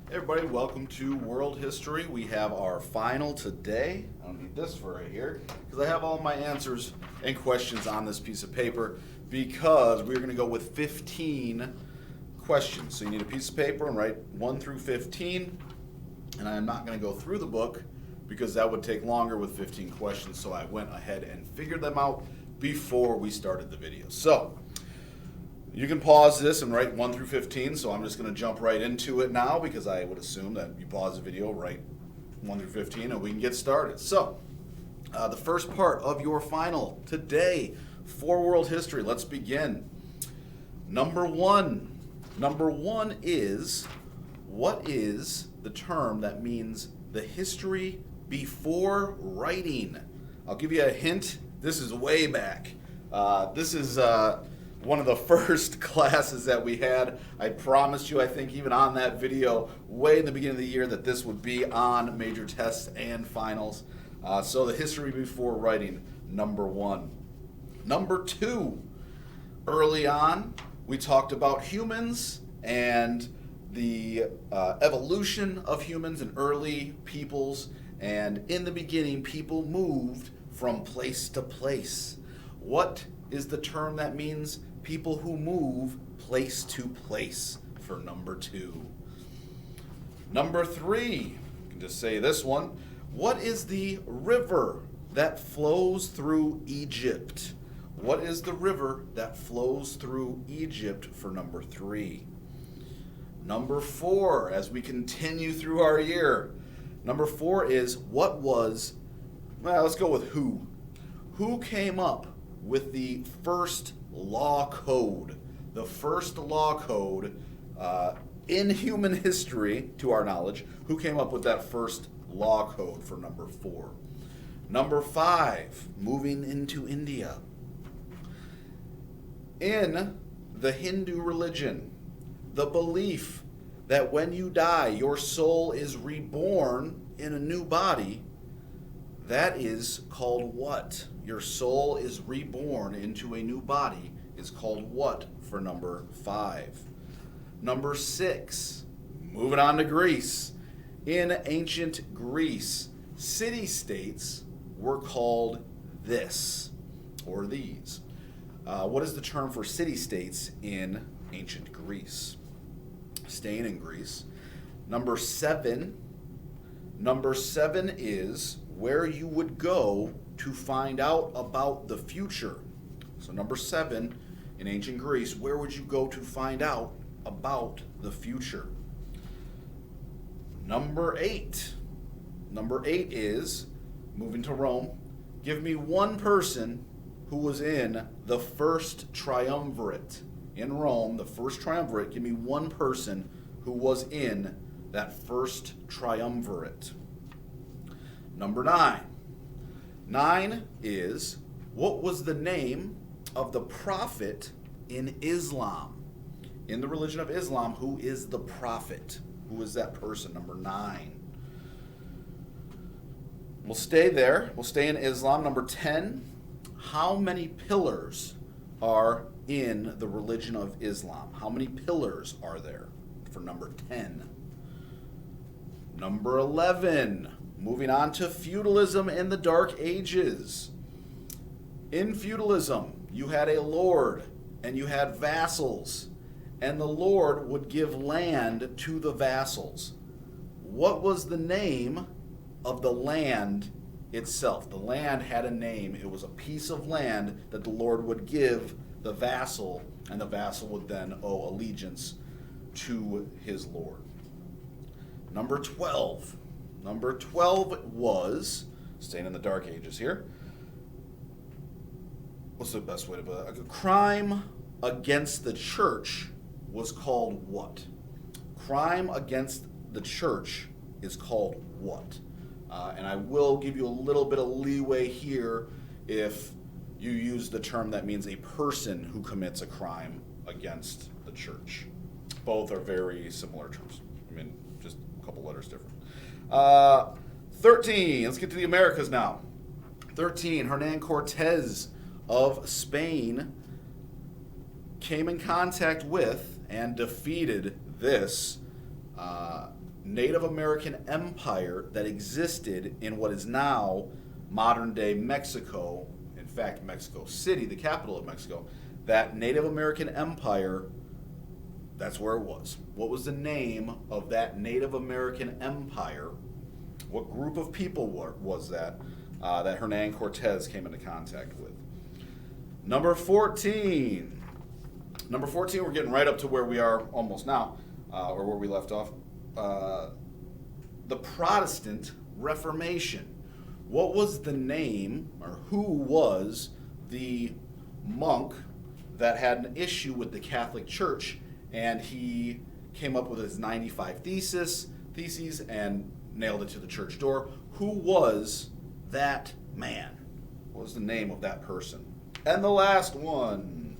Hey everybody, welcome to World History. We have our final today. I don't need this for right here because I have all my answers and questions on this piece of paper because we're going to go with 15 questions. So you need a piece of paper and write 1 through 15. And I am not going to go through the book because that would take longer with 15 questions. So I went ahead and figured them out before we started the video. So you can pause this and write 1 through 15, so I'm just going to jump right into it now because I would assume that you pause the video, write 1 through 15, and we can get started. So, the first part of your final today for world history. Let's begin. Number one. Number one is, what is the term that means the history before writing? I'll give you a hint. This is way back. This is one of the first classes that we had. I promised you, I think even on that video, way in the beginning of the year, that this would be on major tests and finals. So the history before writing, number one. Number two, early on, we talked about humans and the evolution of humans and early peoples. And in the beginning, people moved from place to place. What is the term that means people who move place to place for number two? Number three, you can just say this one. What is the river that flows through Egypt? What is the river that flows through Egypt for number three? Number four, as we continue through our year, number four is let's go with who. Who came up with the first law code? The first law code in human history, to our knowledge. Who came up with that first law code for number four? Number five, moving into India. In the Hindu religion, the belief that when you die, your soul is reborn in a new body, that is called what? Your soul is reborn into a new body is called what for number five? Number six, moving on to Greece. In ancient Greece, city-states were called this or these. What is the term for city-states in ancient Greece? Staying in Greece. Number seven is where you would go to find out about the future. So number seven, in ancient Greece, where would you go to find out about the future? Number eight is, moving to Rome, give me one person who was in the first triumvirate. In Rome, the first triumvirate, give me one person who was in that first triumvirate. Number nine. Nine is, what was the name of the prophet in Islam? In the religion of Islam, who is the prophet? Who is that person? Number nine. We'll stay there. We'll stay in Islam. Number 10, how many pillars are in the religion of Islam? How many pillars are there for number 10? Number 11, moving on to feudalism in the Dark Ages. In feudalism, you had a lord and you had vassals, and the lord would give land to the vassals. What was the name of the land itself? The land had a name. It was a piece of land that the lord would give the vassal, and the vassal would then owe allegiance to his lord. Number 12. Number 12 was, staying in the Dark Ages here, what's the best way to put it? A crime against the church was called what? Crime against the church is called what? And I will give you a little bit of leeway here if you use the term that means a person who commits a crime against the church. Both are very similar terms. I mean, just a couple letters different. 13, let's get to the Americas now. 13, Hernan Cortez of Spain came in contact with and defeated this Native American empire that existed in what is now modern-day Mexico, in fact, Mexico City, the capital of Mexico. That Native American empire, that's where it was. What was the name of that Native American empire? What group of people was that Hernan Cortez came into contact with? Number 14. Number 14, we're getting right up to where we are almost now, or where we left off. The Protestant Reformation. What was the name, or who was the monk that had an issue with the Catholic Church, and he came up with his 95 theses and nailed it to the church door? Who was that man? What was the name of that person? And the last one.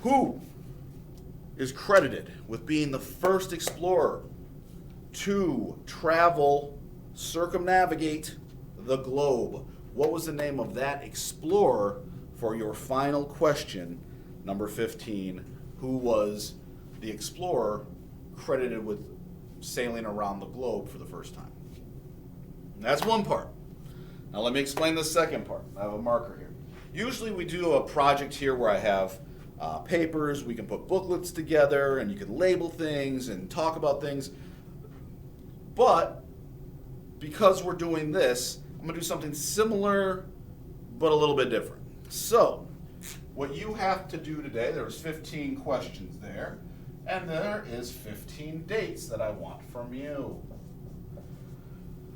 Who is credited with being the first explorer to circumnavigate the globe? What was the name of that explorer for your final question, number 15? Who was the explorer credited with sailing around the globe for the first time? And that's one part. Now let me explain the second part. I have a marker here. Usually we do a project here where I have papers, we can put booklets together, and you can label things and talk about things. But because we're doing this, I'm going to do something similar but a little bit different. So what you have to do today, there's 15 questions there, and there is 15 dates that I want from you.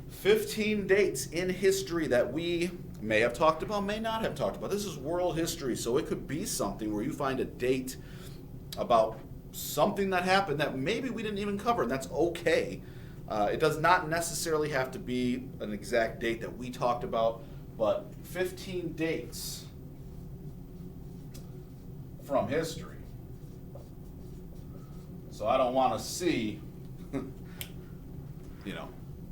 15 dates in history that we may have talked about, may not have talked about. This is world history, so it could be something where you find a date about something that happened that maybe we didn't even cover, and that's okay. It does not necessarily have to be an exact date that we talked about, but 15 dates from history. So I don't want to see,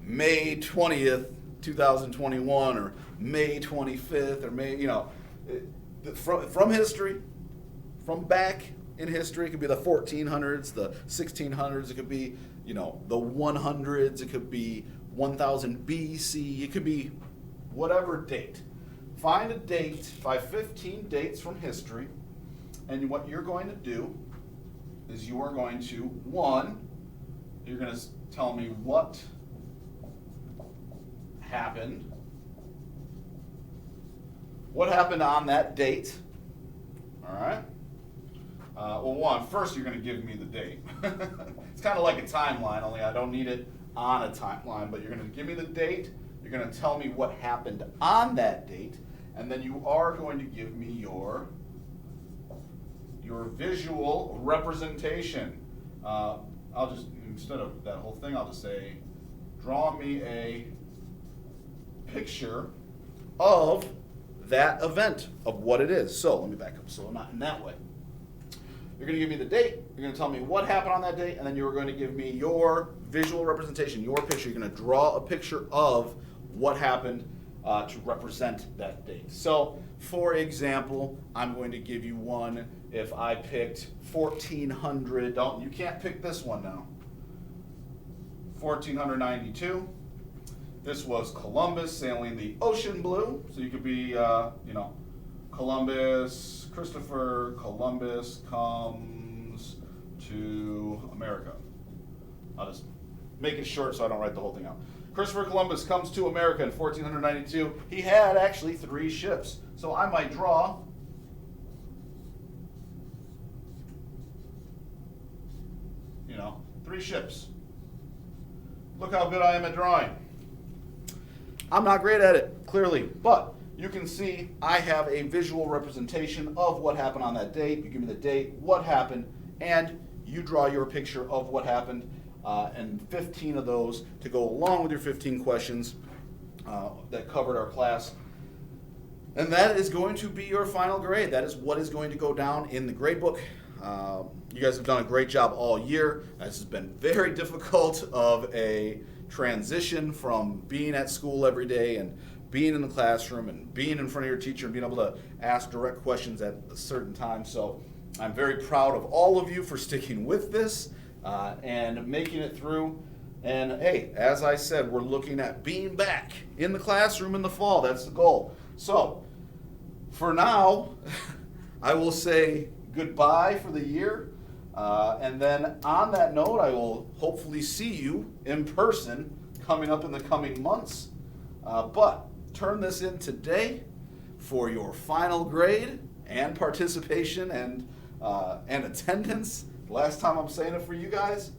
May 20th, 2021, or May 25th, or May, from history, from back in history. It could be the 1400s, the 1600s, it could be, the 100s, it could be 1000 BC, it could be whatever date. Find a date, find 15 dates from history, and what you're going to do is you are going to, you're going to tell me what happened. What happened on that date? All right. First you're going to give me the date. It's kind of like a timeline, only I don't need it on a timeline, but you're going to give me the date. You're going to tell me what happened on that date, and then you are going to give me your visual representation. I'll just, instead of that whole thing, I'll just say, draw me a picture of that event, of what it is. So let me back up, so I'm not in that way. You're going to give me the date, you're going to tell me what happened on that date, and then you're going to give me your visual representation, your picture. You're going to draw a picture of what happened to represent that date. So, for example, I'm going to give you one. If I picked 1400, you can't pick this one now. 1492. This was Columbus sailing the ocean blue. So you could be, Christopher Columbus comes to America. I'll just make it short so I don't write the whole thing out. Christopher Columbus comes to America in 1492. He had actually 3 ships. So I might draw three ships. Look how good I am at drawing. I'm not great at it, clearly, but you can see I have a visual representation of what happened on that date. You give me the date, what happened, and you draw your picture of what happened, and 15 of those to go along with your 15 questions that covered our class. And that is going to be your final grade. That is what is going to go down in the grade book. You guys have done a great job all year. This has been very difficult of a transition from being at school every day and being in the classroom and being in front of your teacher and being able to ask direct questions at a certain time. So I'm very proud of all of you for sticking with this and making it through. And hey, as I said, we're looking at being back in the classroom in the fall. That's the goal. So, for now, I will say goodbye for the year. And then on that note, I will hopefully see you in person coming up in the coming months. But turn this in today for your final grade and participation and attendance. Last time I'm saying it for you guys.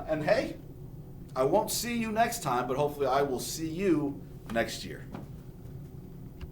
And hey, I won't see you next time, but hopefully I will see you next year.